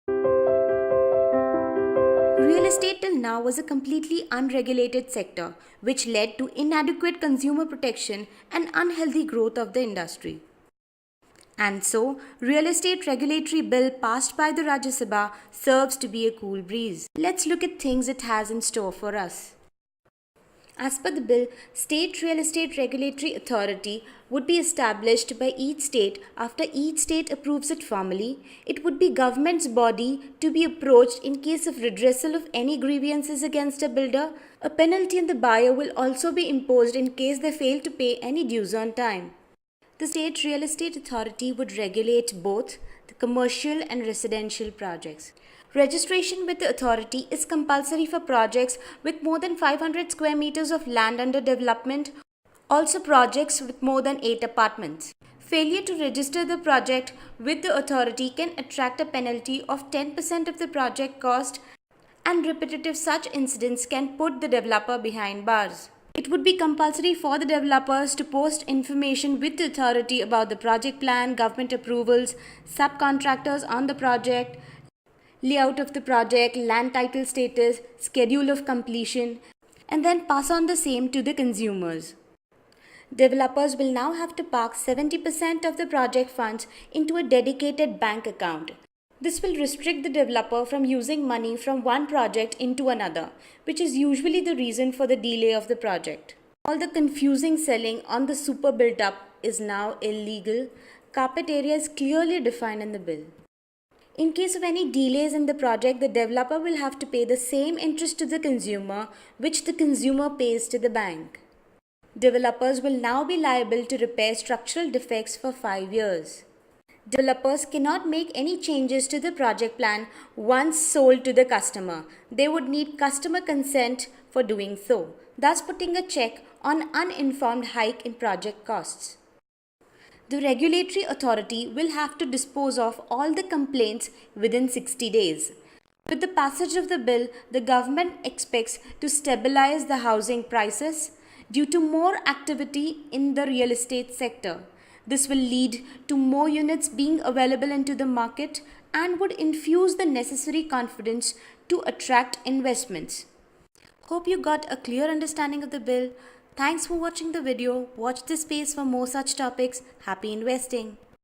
Real estate till now was a completely unregulated sector, which led to inadequate consumer protection and unhealthy growth of the industry. And so, Real Estate Regulatory Bill passed by the Rajya Sabha serves to be a cool breeze. Let's look at things it has in store for us. As per the bill, State Real Estate Regulatory Authority would be established by each state after each state approves it formally. It would be government's body to be approached in case of redressal of any grievances against a builder. A penalty on the buyer will also be imposed in case they fail to pay any dues on time. The State Real Estate Authority would regulate both the commercial and residential projects. Registration with the authority is compulsory for projects with more than 500 square meters of land under development, also projects with more than 8 apartments. Failure to register the project with the authority can attract a penalty of 10% of the project cost, and repetitive such incidents can put the developer behind bars. It would be compulsory for the developers to post information with the authority about the project plan, government approvals, subcontractors on the project, layout of the project, land title status, schedule of completion, and then pass on the same to the consumers. Developers will now have to park 70% of the project funds into a dedicated bank account. This will restrict the developer from using money from one project into another, which is usually the reason for the delay of the project. All the confusing selling on the super built up is now illegal. Carpet area is clearly defined in the bill. In case of any delays in the project, the developer will have to pay the same interest to the consumer which the consumer pays to the bank. Developers will now be liable to repair structural defects for 5 years. Developers cannot make any changes to the project plan once sold to the customer. They would need customer consent for doing so, thus putting a check on uninformed hike in project costs. The regulatory authority will have to dispose of all the complaints within 60 days. With the passage of the bill, the government expects to stabilize the housing prices due to more activity in the real estate sector. This will lead to more units being available into the market and would infuse the necessary confidence to attract investments. Hope you got a clear understanding of the bill. Thanks for watching the video. Watch this space for more such topics. Happy investing.